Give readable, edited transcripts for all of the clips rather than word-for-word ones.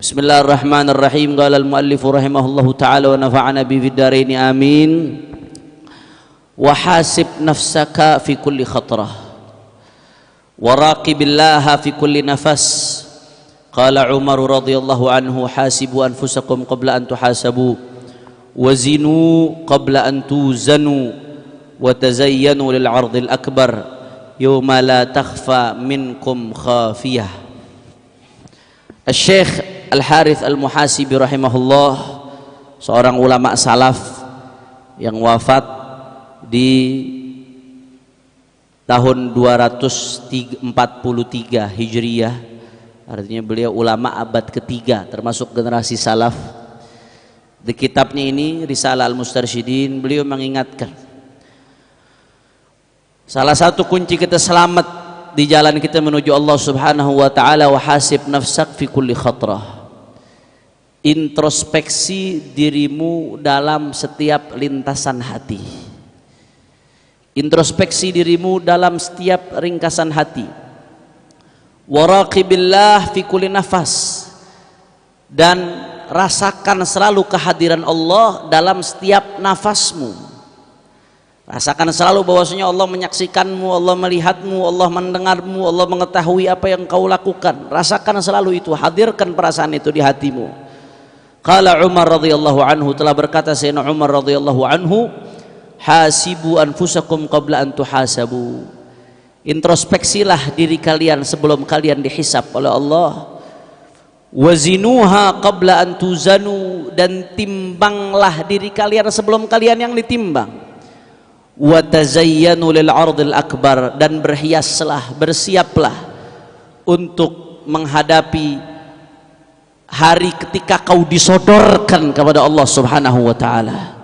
Bismillahirrahmanirrahim. Qala al-muallif rahimahullahu ta'ala wa nafa'ana bi fid dharain amin. Wa hasib nafsaka fi kulli khatrah wa raqibillaha fi kulli nafas. Qala Umar radhiyallahu anhu, hasibu anfusakum qabla an tuhasabu wa zinu qabla an tuzanu wa tazayyanu lil 'ardil akbar yawma la takhfa minkum khafiyah. Syekh Al-Harith Al-Muhasibi rahimahullah, seorang ulama salaf yang wafat di tahun 243 Hijriyah. Artinya beliau ulama abad ketiga, termasuk generasi salaf. Di kitabnya ini Risalah Al-Mustarsyidin, beliau mengingatkan salah satu kunci kita selamat di jalan kita menuju Allah Subhanahu wa taala, wa hasib nafsak fi kulli khatrah. Introspeksi dirimu dalam setiap lintasan hati. Introspeksi dirimu dalam setiap ringkasan hati. Waraqibillah fi kulli nafas. Dan rasakan selalu kehadiran Allah dalam setiap nafasmu. Rasakan selalu bahwasanya Allah menyaksikanmu, Allah melihatmu, Allah mendengarmu, Allah mengetahui apa yang kau lakukan. Rasakan selalu itu, hadirkan perasaan itu di hatimu. Qala Umar radhiyallahu anhu, telah berkata Sayyidina Umar radhiyallahu anhu, hasibu anfusakum qabla an tuhasabu. Introspeksilah diri kalian sebelum kalian dihisab oleh Allah. Wazinuha qabla an tuzanu, dan timbanglah diri kalian sebelum kalian yang ditimbang. Wa tazayyanu lil 'ardil akbar, dan berhiaslah, bersiaplah untuk menghadapi hari ketika kau disodorkan kepada Allah Subhanahu wa taala.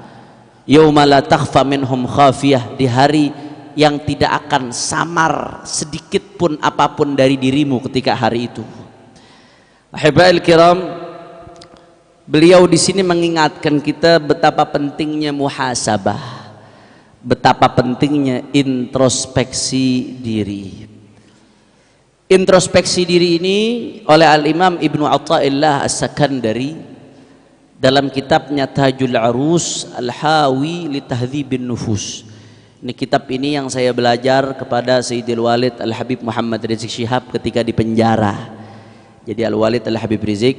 Yauma la takhfa minhum khafiyah, di hari yang tidak akan samar sedikit pun apapun dari dirimu ketika hari itu. Ahibail kiram, beliau di sini mengingatkan kita betapa pentingnya muhasabah, betapa pentingnya introspeksi diri. Introspeksi diri ini oleh Al-Imam Ibnu Athaillah As-Sakandari dalam kitabnya Tajul Arus Al-Hawi li Tahdhibin Nufus. Ini kitab ini yang saya belajar kepada Sayyidil Walid Al-Habib Muhammad Rizik Syihab ketika di penjara. Jadi Al-Walid Al-Habib Rizik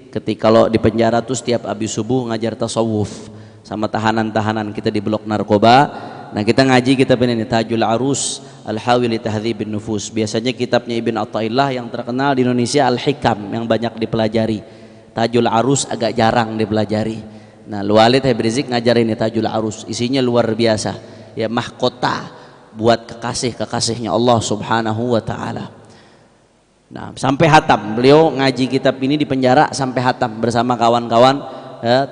ketika kalau di penjara tuh setiap habis subuh ngajar tasawuf sama tahanan-tahanan kita di blok narkoba. Nah, kita ngaji kitab ini Tajul Arus Al-Hawi li Tahdhibin Nufus. Biasanya kitabnya Ibn Athaillah yang terkenal di Indonesia Al-Hikam yang banyak dipelajari. Tajul Arus agak jarang dipelajari. Nah, Walid Habib Rizik ngajar ini Tajul Arus, isinya luar biasa. Ya, mahkota buat kekasih-kekasihnya Allah Subhanahu wa taala. Nah, sampai hatam. Beliau ngaji kitab ini di penjara sampai hatam bersama kawan-kawan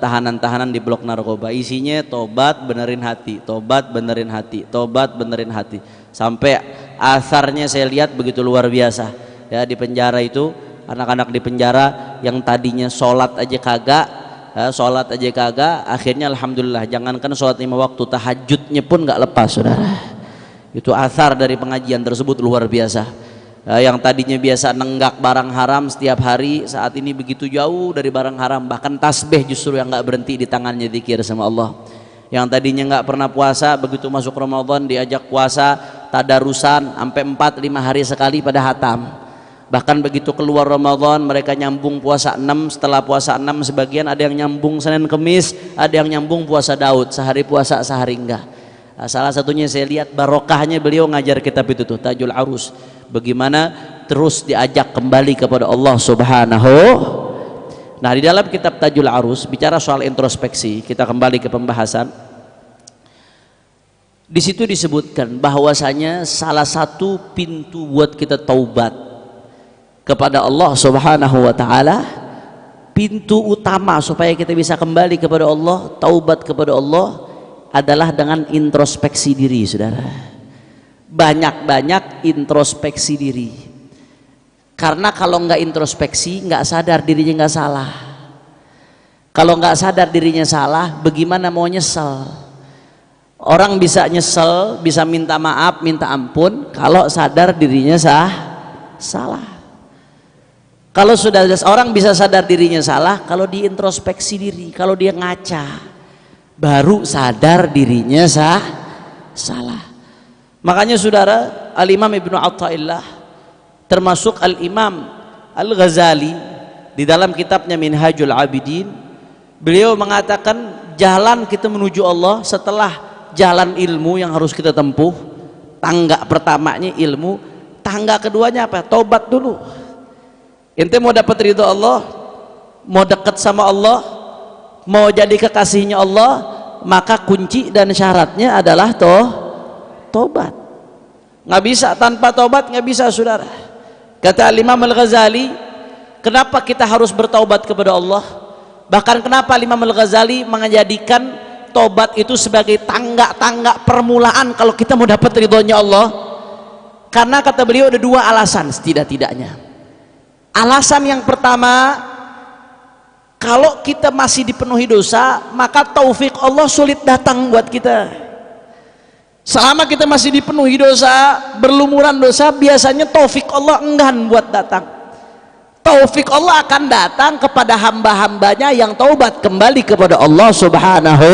tahanan-tahanan di blok narkoba. Isinya tobat benerin hati, tobat benerin hati, tobat benerin hati. Sampai asarnya saya lihat begitu luar biasa. Ya, di penjara itu anak-anak di penjara yang tadinya sholat aja kagak, akhirnya alhamdulillah, jangankan sholat 5 waktu, tahajudnya pun nggak lepas, saudara. Itu asar dari pengajian tersebut luar biasa. Yang tadinya biasa nenggak barang haram setiap hari, saat ini begitu jauh dari barang haram, bahkan tasbih justru yang nggak berhenti di tangannya, zikir sama Allah. Yang tadinya nggak pernah puasa, begitu masuk Ramadan diajak puasa, tadarusan sampai 4-5 hari sekali pada hatam. Bahkan begitu keluar Ramadan mereka nyambung puasa 6, setelah puasa 6 sebagian ada yang nyambung Senin Kemis, ada yang nyambung puasa Daud, sehari puasa sehari enggak. Salah satunya saya lihat barokahnya beliau ngajar kitab itu tuh Tajul Arus, bagaimana terus diajak kembali kepada Allah Subhanahu. Nah, di dalam kitab Tajul Arus bicara soal introspeksi, kita kembali ke pembahasan. Di situ disebutkan bahwasanya salah satu pintu buat kita taubat kepada Allah Subhanahu wa taala, pintu utama supaya kita bisa kembali kepada Allah, taubat kepada Allah, adalah dengan introspeksi diri, saudara. Banyak-banyak introspeksi diri. Karena kalau nggak introspeksi, nggak sadar dirinya nggak salah. Kalau nggak sadar dirinya salah, bagaimana mau nyesel? Orang bisa nyesel, bisa minta maaf, minta ampun, kalau sadar dirinya salah. Kalau sudah orang bisa sadar dirinya salah kalau diintrospeksi diri, kalau dia ngaca baru sadar dirinya salah. Makanya saudara, Al-Imam Ibnu Athaillah termasuk Al-Imam Al-Ghazali di dalam kitabnya Minhajul Abidin, beliau mengatakan jalan kita menuju Allah setelah jalan ilmu yang harus kita tempuh, tangga pertamanya ilmu, tangga keduanya apa? Taubat dulu. Ente mau dapat ridho Allah, mau dekat sama Allah, mau jadi kekasihnya Allah, maka kunci dan syaratnya adalah tobat. Nggak bisa tanpa tobat, nggak bisa saudara. Kata Imam Al-Ghazali, kenapa kita harus bertaubat kepada Allah? Bahkan kenapa Imam Al-Ghazali menjadikan tobat itu sebagai tangga-tangga permulaan kalau kita mau dapat ridhonya Allah? Karena kata beliau ada dua alasan setidak-tidaknya. Alasan yang pertama, kalau kita masih dipenuhi dosa, maka taufik Allah sulit datang buat kita. Selama kita masih dipenuhi dosa, berlumuran dosa, biasanya taufik Allah enggan buat datang. Taufik Allah akan datang kepada hamba-hambanya yang taubat kembali kepada Allah Subhanahu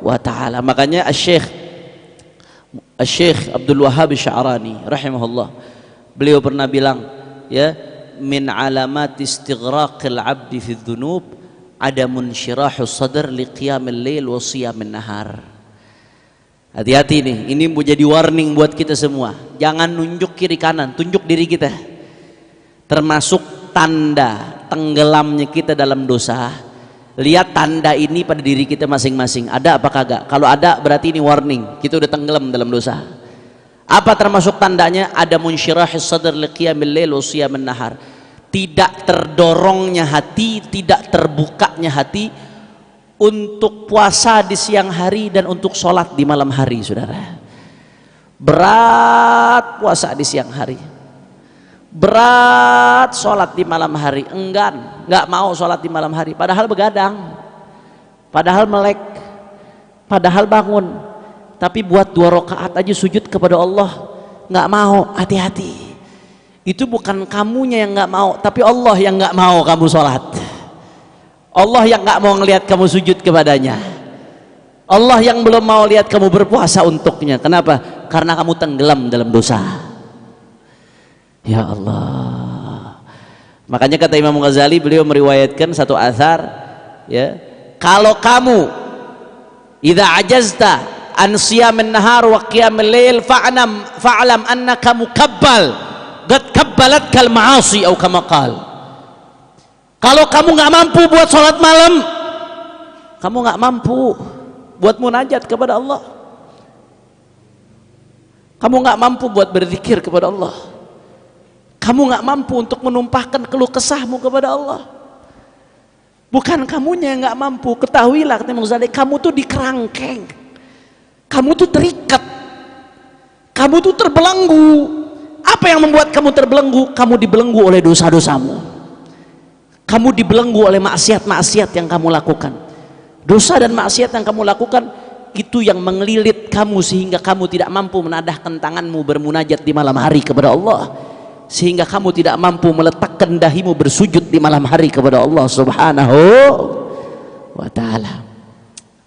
wa ta'ala. Makanya Syekh Abdul Wahhab Sya'rani rahimahullah, beliau pernah bilang, ya, min alamat istighraqil abdi fi dzunub adamun syirahus sadr liqiyamil lail wa siyamin nahar. Hati-hati nih, ini mau jadi warning buat kita semua. Jangan nunjuk kiri kanan, tunjuk diri kita. Termasuk tanda tenggelamnya kita dalam dosa. Lihat tanda ini pada diri kita masing-masing, ada apa kagak? Kalau ada berarti ini warning, kita udah tenggelam dalam dosa. Apa termasuk tandanya? Ada munsyirahis sadr liqiyamil lail wa siyamin nahar. Tidak terdorongnya hati, tidak terbukanya hati untuk puasa di siang hari dan untuk sholat di malam hari, saudara. Berat puasa di siang hari, berat sholat di malam hari, enggan, nggak mau sholat di malam hari, padahal begadang, padahal melek, padahal bangun, tapi buat 2 rakaat aja sujud kepada Allah nggak mau. Hati-hati, itu bukan kamunya yang nggak mau, tapi Allah yang nggak mau kamu sholat. Allah yang nggak mau ngelihat kamu sujud kepadanya. Allah yang belum mau lihat kamu berpuasa untuknya. Kenapa? Karena kamu tenggelam dalam dosa. Ya Allah. Makanya kata Imam Ghazali, beliau meriwayatkan satu athar, ya, kalau kamu idza ajazta an siyamin nahar wa qiyamil lail fa'lam annaka mukabbal qad kabbalatkal ma'asi atau kama qala. Kalau kamu nggak mampu buat sholat malam, kamu nggak mampu buat munajat kepada Allah, kamu nggak mampu buat berzikir kepada Allah, kamu nggak mampu untuk menumpahkan keluh kesahmu kepada Allah. Bukan kamunya yang nggak mampu. Ketahuilah, kata Imam Ghazali, kamu tuh dikerangkeng, kamu tuh terikat, kamu tuh terbelenggu. Apa yang membuat kamu terbelenggu? Kamu dibelenggu oleh dosa-dosamu, kamu dibelenggu oleh maksiat-maksiat yang kamu lakukan. Dosa dan maksiat yang kamu lakukan itu yang mengelilit kamu sehingga kamu tidak mampu menadahkan tanganmu bermunajat di malam hari kepada Allah, sehingga kamu tidak mampu meletakkan dahimu bersujud di malam hari kepada Allah Subhanahu wa ta'ala.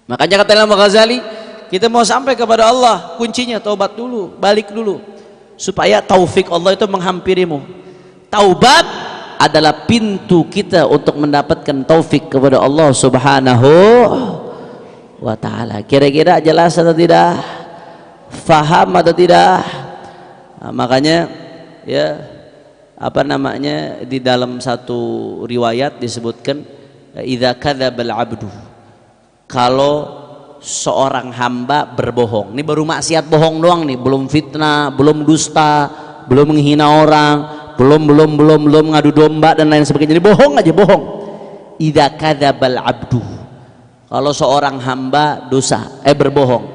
Makanya kata Imam Ghazali, kita mau sampai kepada Allah, kuncinya taubat dulu, balik dulu, supaya taufik Allah itu menghampirimu. Taubat adalah pintu kita untuk mendapatkan taufik kepada Allah Subhanahu wa ta'ala. Kira-kira jelas atau tidak? Faham atau tidak? Nah, makanya ya, apa namanya, di dalam satu riwayat disebutkan, idza kadzabal abdu, kalau seorang hamba berbohong. Ini baru maksiat bohong doang nih, belum fitnah, belum dusta, belum menghina orang, belum ngadu domba dan lain sebagainya. Jadi bohong aja, bohong. Idza kadzabal abdu, kalau seorang hamba berbohong,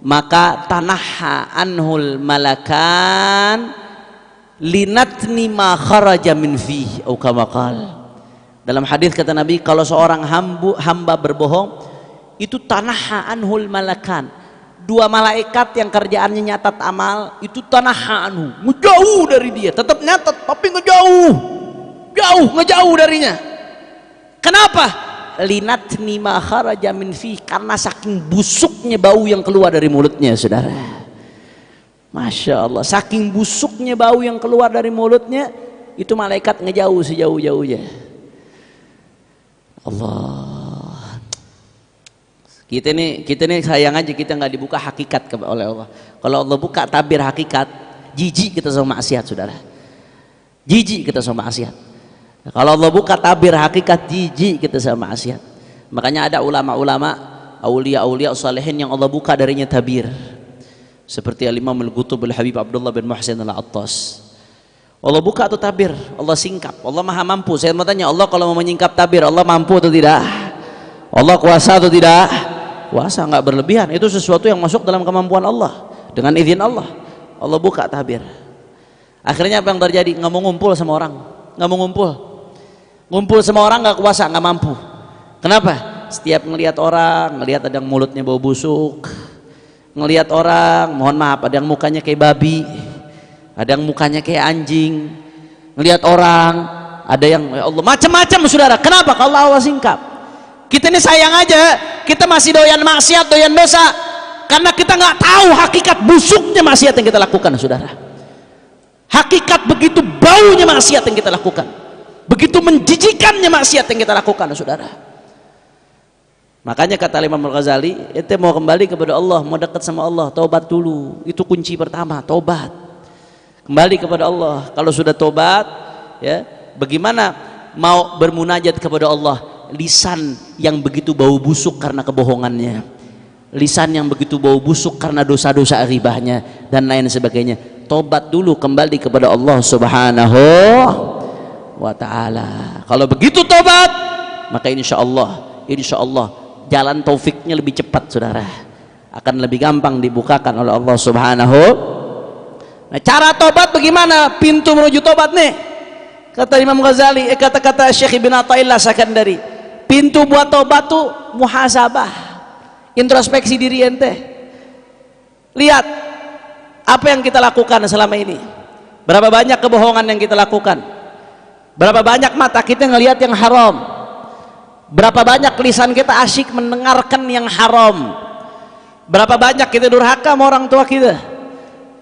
maka tanaha anhul malakan linatni ma kharaja min fihi atau kama qala. Dalam hadis kata Nabi, kalau seorang hamba berbohong, itu tanaha anhul malakan, 2 malaikat yang kerjaannya nyatat amal itu tanaha anhu, ngejauh dari dia, tetap nyatat tapi ngejauh. jauh, ngejauh darinya. Kenapa? Linatni ma kharaja min fi, karena saking busuknya bau yang keluar dari mulutnya, saudara. Masya Allah, saking busuknya bau yang keluar dari mulutnya, itu malaikat ngejauh sejauh-jauhnya. Allah, kita nih sayang aja kita nggak dibuka hakikat oleh Allah. Kalau Allah buka tabir hakikat, jijik kita sama maksiat, saudara. Jijik kita sama maksiat. Kalau Allah buka tabir hakikat, jijik kita sama maksiat. Makanya ada ulama-ulama, aulia-aulia salihin yang Allah buka darinya tabir. Seperti Al-Imam Al-Qutub Al-Habib Abdullah bin Muhsin Al-Attas. Allah buka tuh tabir, Allah singkap. Allah maha mampu. Saya mau tanya, Allah kalau mau menyingkap tabir, Allah mampu atau tidak? Allah kuasa atau tidak? Kuasa, nggak berlebihan. Itu sesuatu yang masuk dalam kemampuan Allah. Dengan izin Allah, Allah buka tabir. Akhirnya apa yang terjadi? Nggak mau ngumpul sama orang, nggak mau ngumpul sama orang, nggak kuasa, nggak mampu. Kenapa? Setiap ngelihat orang, ngelihat ada yang mulutnya bau busuk, ngelihat orang, mohon maaf, ada yang mukanya kayak babi, ada yang mukanya kayak anjing, ngelihat orang, ada yang ya Allah macam-macam, saudara. Kenapa? Kalau Allah singkap. Kita ini sayang aja, kita masih doyan maksiat, doyan dosa, karena kita nggak tahu hakikat busuknya maksiat yang kita lakukan, saudara. Hakikat begitu baunya maksiat yang kita lakukan, begitu menjijikannya maksiat yang kita lakukan, saudara. Makanya kata Imam Al-Ghazali, ente mau kembali kepada Allah, mau dekat sama Allah, taubat dulu. Itu kunci pertama, taubat. Kembali kepada Allah. Kalau sudah taubat, ya, bagaimana mau bermunajat kepada Allah? Lisan yang begitu bau busuk karena kebohongannya, lisan yang begitu bau busuk karena dosa-dosa ribahnya dan lain sebagainya. Taubat dulu, kembali kepada Allah Subhanahu wa ta'ala. Kalau begitu tobat, maka insya Allah jalan taufiknya lebih cepat, saudara. Akan lebih gampang dibukakan oleh Allah Subhanahu. Nah, cara tobat bagaimana? Pintu menuju tobat nih, kata Imam Ghazali, kata Syekh Ibn Athaillah Sakandari, pintu buat tobat tuh muhasabah, introspeksi diri ente. Lihat apa yang kita lakukan selama ini, berapa banyak kebohongan yang kita lakukan, berapa banyak mata kita ngelihat yang haram, berapa banyak lisan kita asyik mendengarkan yang haram, berapa banyak kita durhaka sama orang tua kita,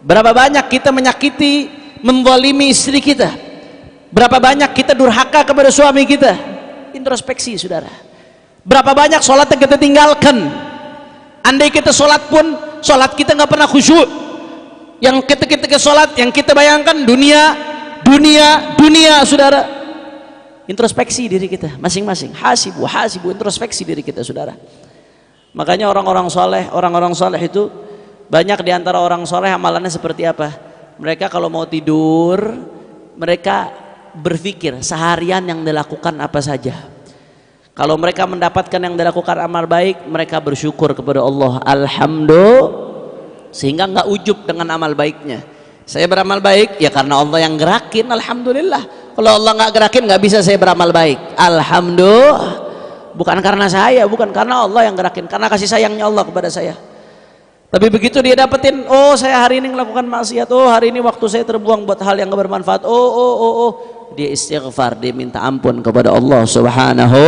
berapa banyak kita menyakiti, menzalimi istri kita, berapa banyak kita durhaka kepada suami kita. Introspeksi, saudara. Berapa banyak sholat yang kita tinggalkan. Andai kita sholat pun, sholat kita nggak pernah khusyuk. Yang kita sholat, yang kita bayangkan dunia, saudara. Introspeksi diri kita masing-masing. Hasibu, introspeksi diri kita, saudara. Makanya orang-orang soleh itu banyak diantara orang soleh amalannya seperti apa? Mereka kalau mau tidur, mereka berpikir seharian yang dilakukan apa saja. Kalau mereka mendapatkan yang dilakukan amal baik, mereka bersyukur kepada Allah, alhamdulillah, sehingga nggak ujub dengan amal baiknya. Saya beramal baik ya karena Allah yang gerakin, alhamdulillah. Kalau Allah nggak gerakin, nggak bisa saya beramal baik, alhamdulillah. Bukan karena saya, bukan karena Allah yang gerakin, karena kasih sayangnya Allah kepada saya. Tapi begitu dia dapetin, oh saya hari ini melakukan maksiat, oh hari ini waktu saya terbuang buat hal yang gak bermanfaat, dia istighfar, dia minta ampun kepada Allah Subhanahu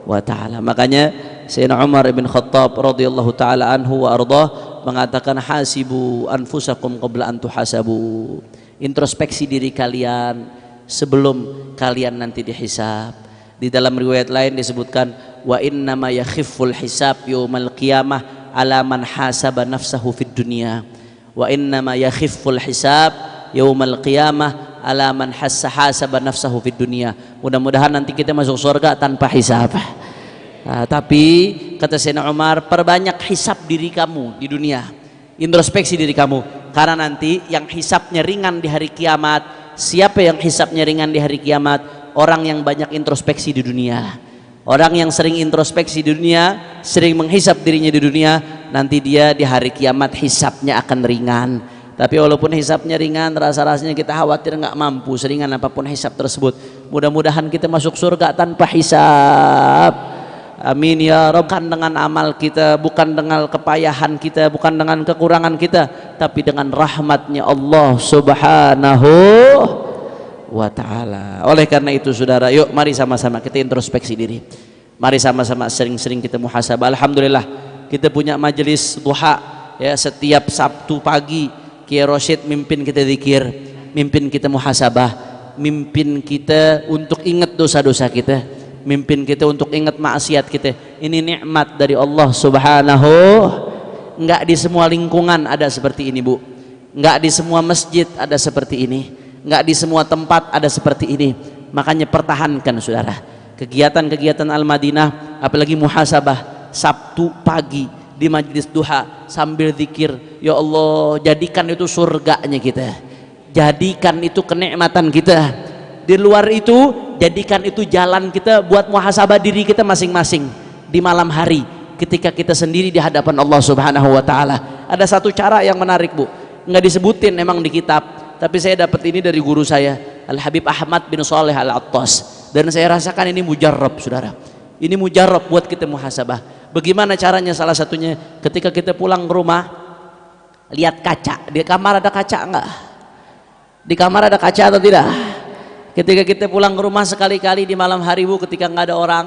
wa ta'ala. Makanya Sayyidina Umar bin Khattab radhiyallahu ta'ala anhu wa ardhah mengatakan, hasibu anfusakum qabla an tuhasabu. Introspeksi diri kalian sebelum kalian nanti dihisab. Di dalam riwayat lain disebutkan, wa innama yakhifful hisab yaumal qiyamah ala man hasaba nafsahu fid dunya wa innama yakhifful hisab yaumal qiyamah ala man hasaba nafsahu fid dunya. Mudah-mudahan nanti kita masuk surga tanpa hisab. Tapi kata Sayyidina Umar, perbanyak hisab diri kamu di dunia, introspeksi diri kamu, karena nanti yang hisabnya ringan di hari kiamat. Siapa yang hisabnya ringan di hari kiamat? Orang yang banyak introspeksi di dunia. Orang yang sering introspeksi di dunia, sering menghisap dirinya di dunia, nanti dia di hari kiamat hisapnya akan ringan. Tapi walaupun hisapnya ringan, rasa-rasanya kita khawatir nggak mampu seringan apapun hisap tersebut. Mudah-mudahan kita masuk surga tanpa hisap. Amin ya Rabb. Bukan dengan amal kita, bukan dengan kepayahan kita, bukan dengan kekurangan kita, tapi dengan rahmatnya Allah Subhanahu wa ta'ala. Oleh karena itu saudara, yuk mari sama-sama kita introspeksi diri. Mari sama-sama sering-sering kita muhasabah. Alhamdulillah kita punya majelis duha ya, setiap Sabtu pagi Kiai Rosyid mimpin kita zikir, mimpin kita muhasabah, mimpin kita untuk ingat dosa-dosa kita, mimpin kita untuk ingat maksiat kita. Ini nikmat dari Allah Subhanahu. Enggak di semua lingkungan ada seperti ini, Bu. Enggak di semua masjid ada seperti ini, enggak di semua tempat ada seperti ini. Makanya pertahankan saudara kegiatan-kegiatan Al-Madinah, apalagi muhasabah Sabtu pagi di majelis duha sambil zikir. Ya Allah, jadikan itu surganya kita, jadikan itu kenikmatan kita. Di luar itu, jadikan itu jalan kita buat muhasabah diri kita masing-masing di malam hari ketika kita sendiri di hadapan Allah Subhanahu wa taala. Ada satu cara yang menarik, Bu, nggak disebutin emang di kitab, tapi saya dapat ini dari guru saya Al Habib Ahmad bin Shalih Al Attas, dan saya rasakan ini mujarrab saudara. Ini mujarrab buat kita muhasabah. Bagaimana caranya? Salah satunya ketika kita pulang ke rumah, lihat kaca. Di kamar ada kaca enggak? Di kamar ada kaca atau tidak? Ketika kita pulang ke rumah sekali-kali di malam hari, Bu, ketika nggak ada orang,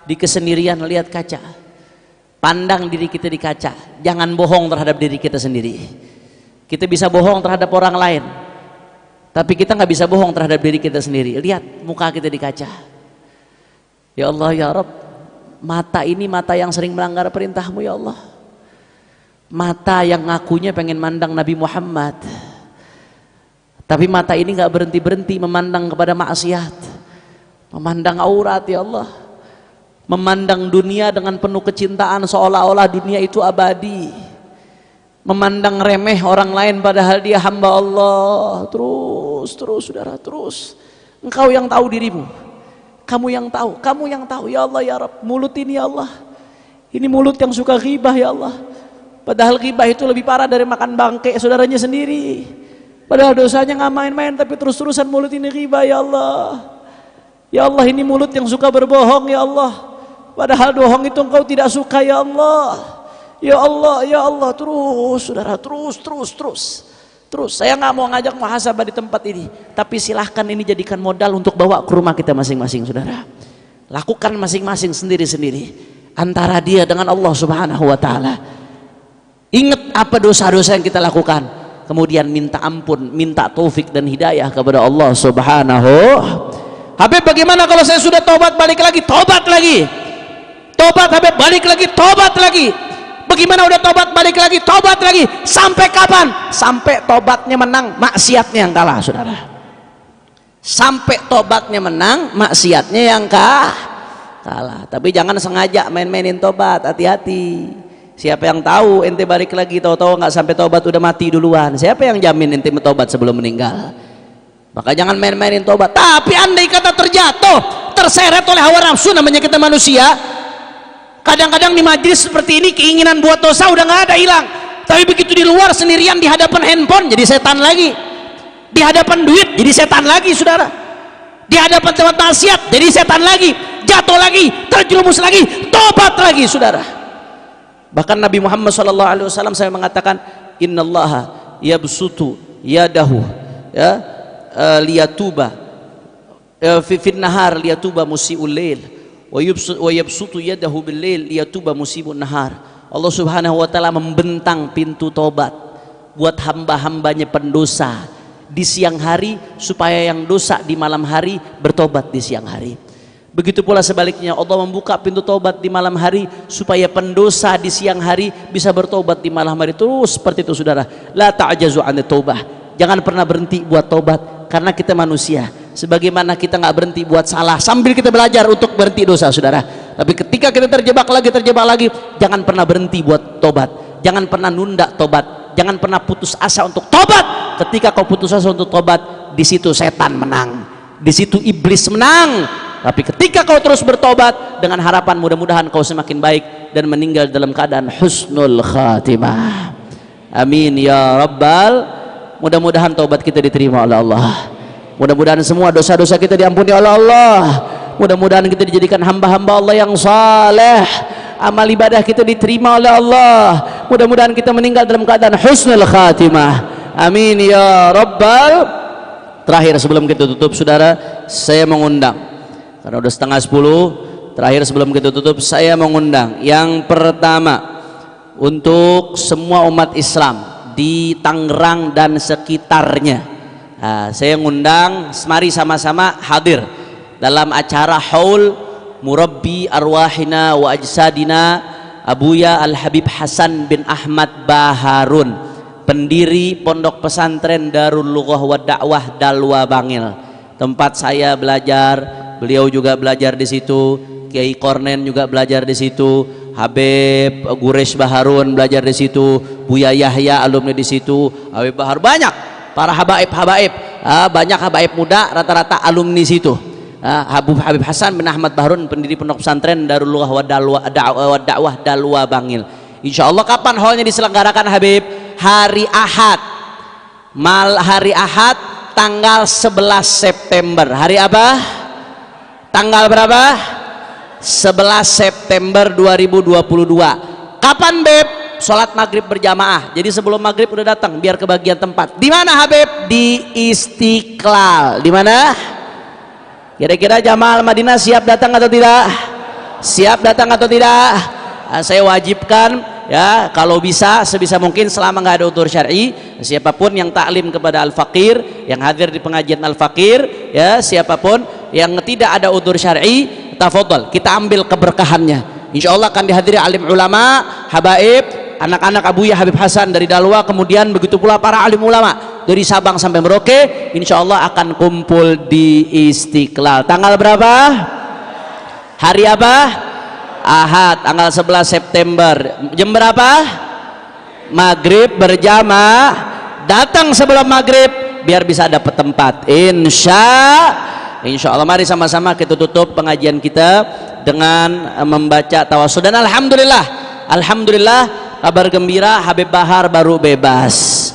di kesendirian, lihat kaca, pandang diri kita di kaca. Jangan bohong terhadap diri kita sendiri. Kita bisa bohong terhadap orang lain, tapi kita nggak bisa bohong terhadap diri kita sendiri. Lihat muka kita di kaca. Ya Allah ya Rabb, mata ini mata yang sering melanggar perintahmu ya Allah. Mata yang ngakunya pengen mandang Nabi Muhammad, tapi mata ini nggak berhenti-berhenti memandang kepada maksiat, memandang aurat ya Allah, memandang dunia dengan penuh kecintaan seolah-olah dunia itu abadi, memandang remeh orang lain padahal dia hamba Allah. Terus saudara, terus. Engkau yang tahu dirimu, kamu yang tahu ya Allah ya Rabb. Mulut ini ya Allah, ini mulut yang suka ghibah ya Allah, padahal ghibah itu lebih parah dari makan bangke saudaranya sendiri. Padahal dosanya nggak main-main, tapi terus-terusan mulut ini ghibah ya Allah. Ya Allah, ini mulut yang suka berbohong ya Allah, padahal bohong itu engkau tidak suka ya Allah. Ya Allah, ya Allah. Terus saudara, terus. Saya nggak mau ngajak muhasabah di tempat ini, tapi silahkan ini jadikan modal untuk bawa ke rumah kita masing-masing saudara. Lakukan masing-masing sendiri-sendiri antara dia dengan Allah Subhanahu wa taala. Ingat apa dosa-dosa yang kita lakukan, kemudian minta ampun, minta taufik dan hidayah kepada Allah Subhanahu. Habib, bagaimana kalau saya sudah tobat balik lagi? Tobat lagi. Tobat Habib, balik lagi, tobat lagi. Bagaimana udah tobat balik lagi, tobat lagi. Sampai kapan? Sampai tobatnya menang, maksiatnya yang kalah saudara. Sampai tobatnya menang, maksiatnya yang kalah. Tapi jangan sengaja main-mainin tobat, hati-hati. Siapa yang tahu ente balik lagi, tahu-tahu nggak sampai tobat udah mati duluan. Siapa yang jamin ente tobat sebelum meninggal? Maka jangan main-mainin tobat. Tapi andai kata terjatuh, terseret oleh hawa nafsu, namanya kita manusia. Kadang-kadang di majlis seperti ini keinginan buat dosa udah nggak ada, hilang. Tapi begitu di luar sendirian di hadapan handphone jadi setan lagi. Di hadapan duit jadi setan lagi saudara. Di hadapan tempat maksiat jadi setan lagi. Jatuh lagi, terjerumus lagi, tobat lagi saudara. Bahkan Nabi Muhammad SAW saya mengatakan, innallaha yabsutu yadahu ya liyatuba fi nahar liyatuba musiul lail wa yabsutu yadahu bil lail liyatuba musibun nahar. Allah Subhanahu wa taala membentang pintu tobat buat hamba-hambanya pendosa di siang hari, supaya yang dosa di malam hari bertobat di siang hari. Begitu pula sebaliknya, Allah membuka pintu tobat di malam hari supaya pendosa di siang hari bisa bertobat di malam hari. Terus seperti itu saudara. La ta'jazu 'anit taubah. Jangan pernah berhenti buat tobat, karena kita manusia. Sebagaimana kita nggak berhenti buat salah sambil kita belajar untuk berhenti dosa saudara. Tapi ketika kita terjebak lagi, jangan pernah berhenti buat tobat. Jangan pernah nunda tobat. Jangan pernah putus asa untuk tobat. Ketika kau putus asa untuk tobat, di situ setan menang, di situ iblis menang. Tapi ketika kau terus bertobat dengan harapan mudah-mudahan kau semakin baik dan meninggal dalam keadaan husnul khatimah. Amin ya rabbal. Mudah-mudahan taubat kita diterima oleh Allah. Mudah-mudahan semua dosa-dosa kita diampuni oleh Allah. Mudah-mudahan kita dijadikan hamba-hamba Allah yang saleh. Amal ibadah kita diterima oleh Allah. Mudah-mudahan kita meninggal dalam keadaan husnul khatimah. Amin ya rabbal. terakhir sebelum kita tutup saudara, saya mengundang, karena udah setengah 10, terakhir sebelum kita tutup saya mengundang yang pertama untuk semua umat Islam di Tangerang dan sekitarnya. Saya ngundang, mari sama-sama hadir dalam acara Haul Murabbi Arwahina wa Ajsadina Abuya Al-Habib Hasan bin Ahmad Baharun, pendiri Pondok Pesantren Darul Lughah wa Da'wah Dalwa Bangil. Tempat saya belajar, beliau juga belajar di situ, Kiai Kornen juga belajar di situ, Habib Guresh Baharun belajar di situ, Buya Yahya alumni di situ, Habib Bahar, banyak para habaib, banyak habaib muda rata-rata alumni situ. Habib Hasan bin Ahmad Baharun, pendiri Pondok Pesantren Darul Lughah wa Da'wah Dalwa Bangil. Insyaallah kapan haulnya diselenggarakan Habib? Hari Ahad. Hari Ahad tanggal 11 September. Hari apa? Tanggal berapa? 11 September 2022. Kapan Beb? Sholat maghrib berjamaah. Jadi sebelum maghrib udah datang biar kebagian tempat. Di mana Habib? Di Istiqlal. Di mana? Kira-kira jamaah Madinah siap datang atau tidak? Siap datang atau tidak? Saya wajibkan ya, kalau bisa sebisa mungkin selama nggak ada udzur syar'i, siapapun yang taklim kepada al-faqir, yang hadir di pengajian al-faqir, ya siapapun yang tidak ada udzur syar'i, tafadhol kita ambil keberkahannya. Insyaallah akan dihadiri alim ulama, habaib, anak-anak Abuya Habib Hasan dari Dalwa, kemudian begitu pula para alim ulama dari Sabang sampai Merauke, insyaallah akan kumpul di Istiqlal. Tanggal berapa? Hari apa? Ahad, tanggal 11 September. Jam berapa? Maghrib berjamaah. Datang sebelum maghrib biar bisa dapat tempat. Insya Allah mari sama-sama kita tutup pengajian kita dengan membaca tawasul. Dan alhamdulillah kabar gembira, Habib Bahar baru bebas.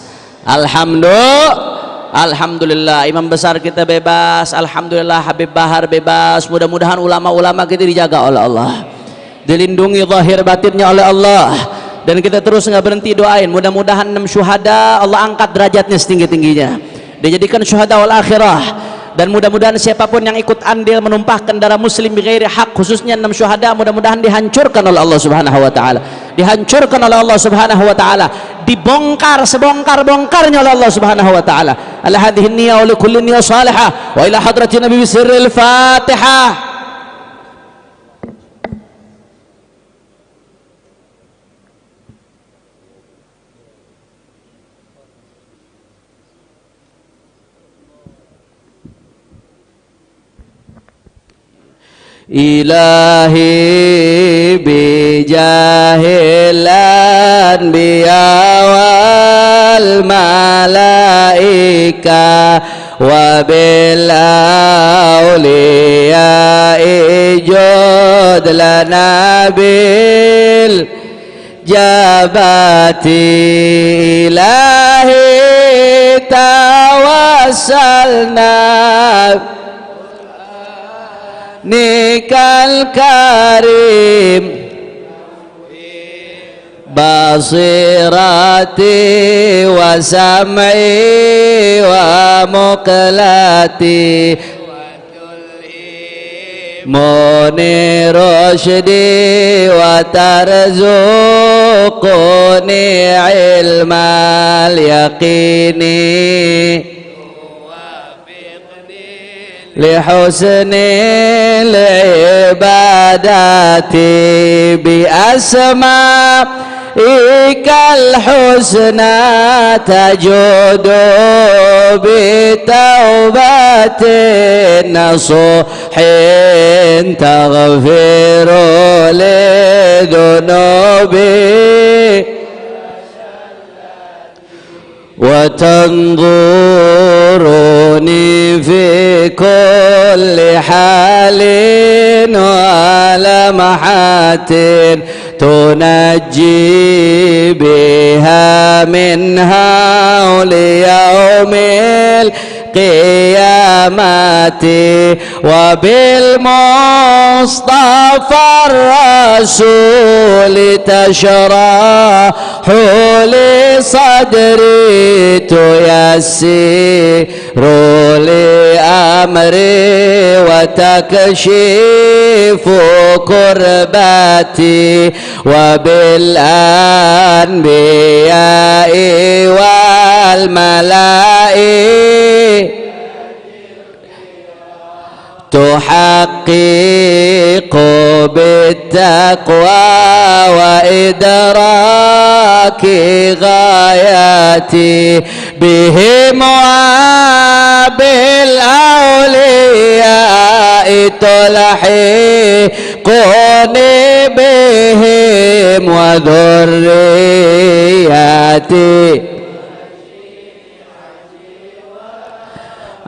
Alhamdulillah imam besar kita bebas. Alhamdulillah Habib Bahar bebas. Mudah-mudahan ulama-ulama kita dijaga oleh Allah, dilindungi zahir batinnya oleh Allah, dan kita terus nggak berhenti doain mudah-mudahan 6 syuhada Allah angkat derajatnya setinggi-tingginya, dijadikan syuhada wal akhirah. Dan mudah-mudahan siapapun yang ikut andil menumpahkan darah muslim bighairi hak, khususnya 6 syuhada, mudah-mudahan dihancurkan oleh Allah Subhanahu wa taala, dihancurkan oleh Allah Subhanahu wa taala, dibongkar sebongkar-bongkarnya oleh Allah Subhanahu wa taala. Ala hadhihi niyyah wa likulli niyyah salihah wa ila hadratin nabi bisirril fatihah. Ilahi bijahil anbiya wal malaika wa bil awliya ijud lana bil jabati ilahi tawassalna nikal karim basirati wa sam'i wa muqlati munir rushdi wa tarzuquni ilmal yaqini لحسن العبادات بأسمائك الحسنى تجود بتوبة نصوح تغفر لذنوبي وتنظرني في كل حال ولمحات تنجي بها من هول يوم قيامتي وبالمصطفى الرسول تشرح لي صدري تيسر لي أمري وتكشف كربتي وبالأنبياء والملائكة تحقق بالتقوى وإدراك غاياتي بهم وبالأولياء تلحقني بهم وذرياتي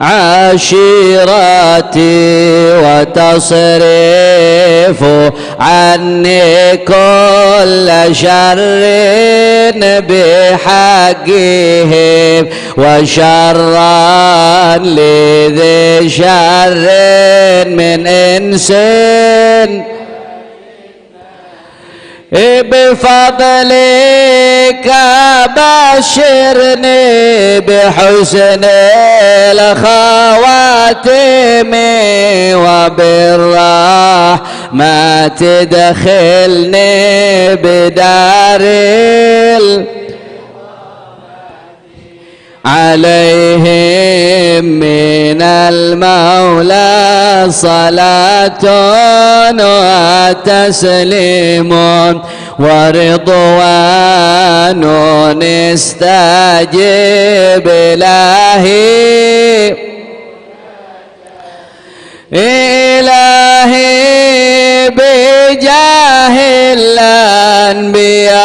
عشيرتي وتصرف عني كل شر بحقهم وشرا لذي شر من إنسان بفضلك بشرني بحسن الخواتم وبالرحمة تدخلني بدار عليهم من المولى صلاة وتسليم ورضوان استجب إلهي بجاه الأنبياء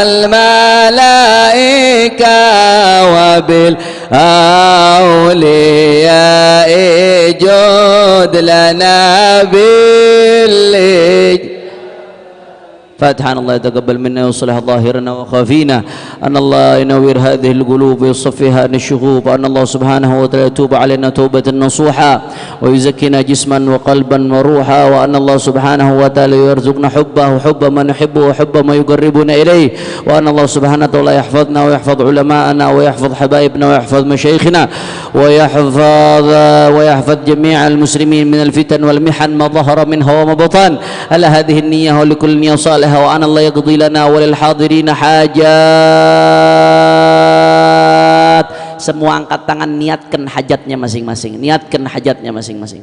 والملائكة وبالأولياء جود لنا فاتحا الله يتقبل منا ويصلح ظاهرنا وخافينا، أن الله ينوّر هذه القلوب ويصفيها عن الشغوب، أن الله سبحانه وتعالى يتوب علينا توبة نصوحا ويزكينا جسما وقلبا وروحا، وأن الله سبحانه وتعالى يرزقنا حبه وحب من يحبه وحب ما يقربنا إليه، وأن الله سبحانه وتعالى يحفظنا ويحفظ علماءنا ويحفظ حبائبنا ويحفظ مشايخنا ويحفظ جميع المسلمين من الفتن والمحن ما ظهر منها وما بطن. على هذه النية ولكل نية صالحة، وأن الله يقضي لنا وللحاضرين حاجات. Semua angkat tangan, niatkan hajatnya masing-masing, niatkan hajatnya masing-masing.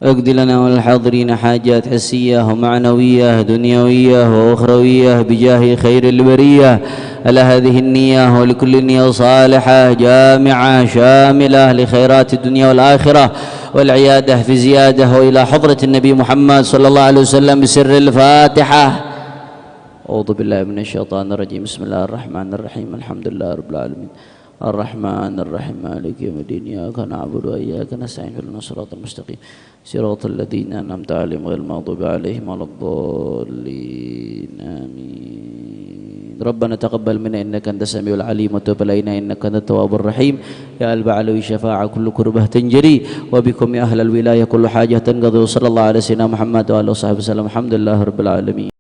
اقضي لنا وللحاضرين حاجات حسية ومعنوية دنيوية وأخروية بجاه خير البرية. على هذه النية ولكل نية صالحة جامعة شاملة لخيرات الدنيا والآخرة والعيادة في زيادة، وإلى حضرة النبي محمد صلى الله عليه وسلم بسر الفاتحة. أعوذ بالله من الشيطان الرجيم. بسم الله الرحمن الرحيم. الحمد لله رب العالمين الرحمن الرحيم مالك يوم الدين إياك نعبد وإياك نستعين اهدنا الصراط المستقيم صراط الذين أنعمت عليهم غير المغضوب عليهم ولا الضالين آمين. ربنا تقبل منا إنك أنت السميع العليم وتب علينا إنك أنت التواب الرحيم. يا البعلوي شفاعة كل كربة تنجري، وبكم يا أهل الولاية كل حاجة تنقضي. وصلى الله على سيدنا محمد وآله وصحبه وسلم. الحمد لله رب العالمين.